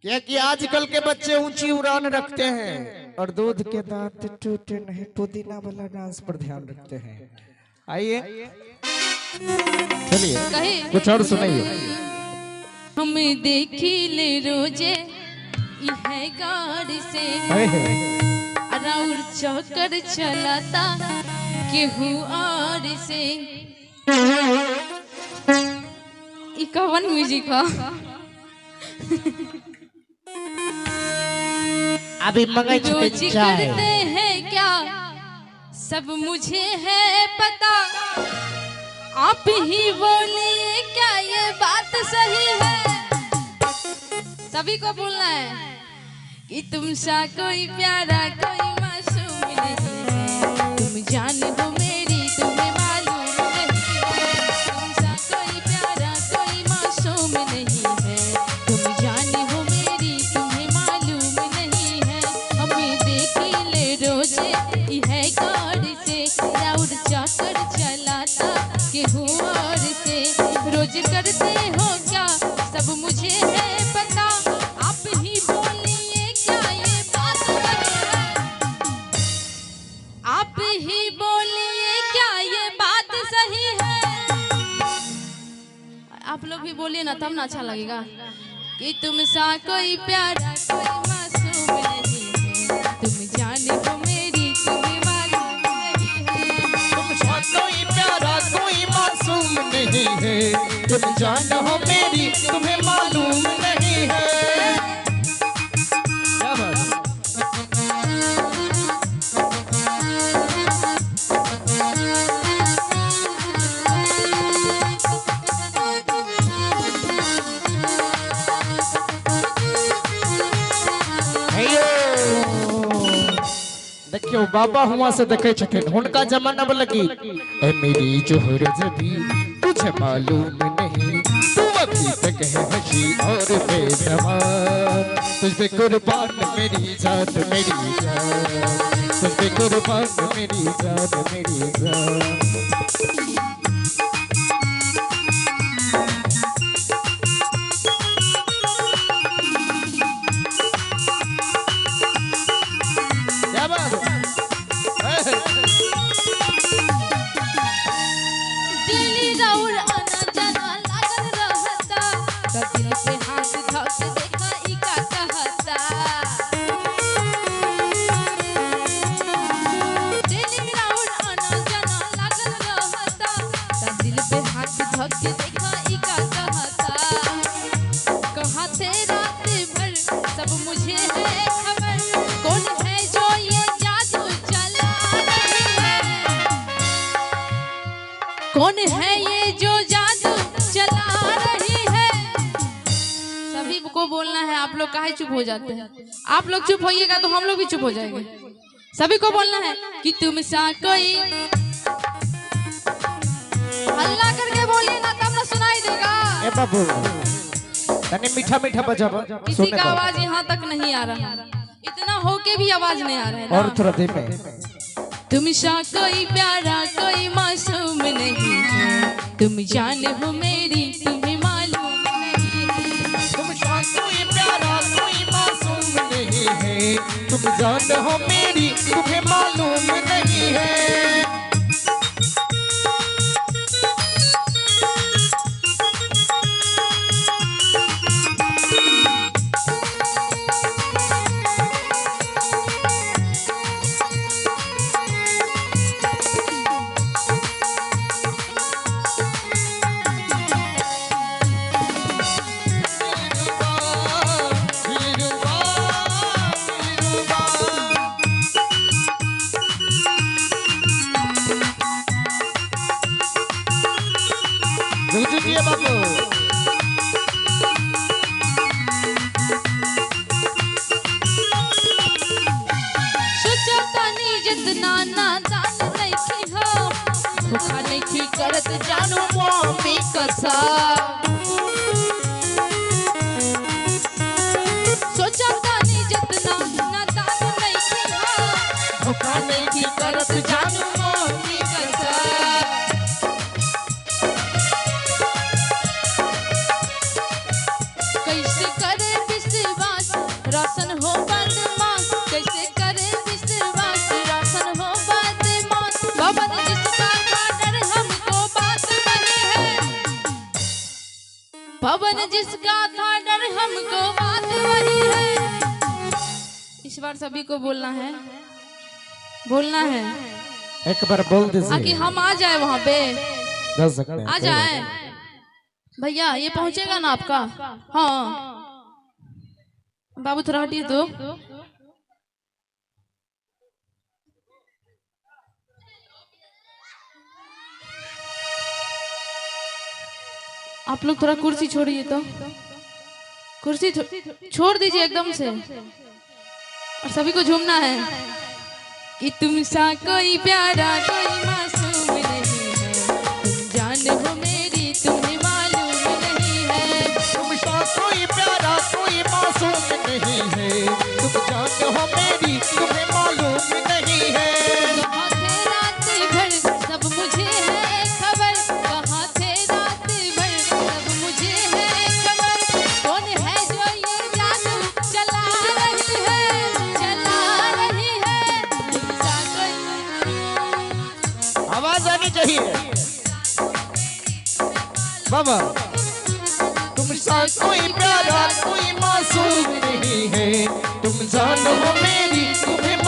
क्या कि आजकल के बच्चे ऊंची उड़ान रखते हैं और दूध के दांत टूटे नहीं, पुदीना वाला डांस पर ध्यान रखते हैं। आइए चलिए कुछ और सुनाइए। हम देखी ले रोजे है गाड़ी से और चौकर चलाता केहू और से। कवन म्यूजिक हो अभी मगज रोज करते हैं क्या सब मुझे है पता, आप ही बोलिए क्या ये बात सही है। सभी को बोलना है कि तुम सा कोई प्यारा कोई मासूम नहीं है, तुम जान हो मेरी तुम्हें मालूम नहीं है। तुम सा कोई प्यारा कोई मासूम नहीं है, तुम जान हो मेरी तुम्हें मालूम नहीं है। हमें देखी ले रोजे है गाड़ी से राउर चाकर चलाता केहू और से। रोज करते हो क्या सब मुझे है पता, आप ही बोलिए क्या ये बात सही है। आप ही बोलिए क्या ये बात सही है। आप लोग भी बोलिए ना तब ना अच्छा लगेगा कि तुम सा कोई प्यारा कोई मासूम नहीं है, तुम जाने हो मेरी तुम्हें मालूम नहीं है। तुम सा कोई प्यारा कोई मासूम नहीं है, तुम जान हो मेरी तुम्हें मालूम नहीं है। क्या बात देखियो बाबा हुआ से देखे छथिन हुनका जमाना में लगी ए मेरी जोहर जबी तुझे मालूम नहीं, तू अभी तक है हंसी और बेजबान। तुझ पे कुर्बान मेरी जान मेरी जान, तुझ पे कुर्बान मेरी जान मेरी जान। दिल्ली राउर आना जाना लागल रहता, दिल पे हाथ धक देखा ई का कहता। दिल्ली राउर आना जाना लागल रहता, दिल पे हाथ धक देखा ई का कहता। कहाँ थे रात भर सब मुझे है खबर, कौन है जो ये जादू चला रही है। कौन है ये जो जादू चला रही है। सभी को बोलना है। आप लोग काहे चुप हो जाते हैं? आप लोग चुप होइएगा तो हम लोग भी चुप हो जाएंगे। सभी को बोलना है कि तुम सा कोई, हल्ला करके बोलिए ना तब ना सुनाई देगा। ए बाबू तने मीठा मीठा बजावा, किसी का आवाज यहाँ तक नहीं आ रहा, इतना होके भी आवाज नहीं आ रहा है। और थोड़ा धीमे। तुम सा कोई प्यारा कोई मासूम नहीं है, तुम जान हो मेरी तुम्हें मालूम नहीं है। तुम सा कोई प्यारा कोई मासूम नहीं है, तुम जान हो मेरी तुम्हें मालूम नहीं है। बाबू जितना नादान नहीं हो, धोखा नहीं करत जानू मम्मी कसा। सोचा तानी जितना नादान नहीं हो, धोखा नहीं करत जानू मम्मी कसा। कैसे करे विश्वास हो बदमाश, कैसे करे विश्वास, राशन हो बदमाश। बाबा ने जिसका था डर हमको बात वही है, बाबा ने जिसका था डर हमको बात वही है। इस बार सभी को बोलना है, बोलना है। एक बार बोल दीजिए ताकि हम आ जाए वहाँ पे, जा सकते हैं। आ जाए भैया। ये पहुंचेगा ना आपका? हाँ बाबू थोड़ा हटिए तो। आप लोग थोड़ा कुर्सी छोड़िए तो, कुर्सी छोड़ दीजिए एकदम से, और सभी को झूमना है कि तुम सा कोई प्यारा कोई मासूम नहीं है, तुम जान हो मेरी तुम्हें मालूम नहीं है। तुम सा कोई प्यारा कोई मासूम नहीं है, तुम जान हो मेरी तुम्हें मालूम नहीं है। कहाँ थे रात भर सब मुझे है खबर, कहाँ थे रात भर सब मुझे है खबर। कौन है जो ये जादू चला रही है, चला रही है। तुम सा कोई, आवाज आनी चाहिए बाबा। तुम सा कोई प्यारा कोई मासूम नहीं है, तुम जान हो मेरी तुम्हें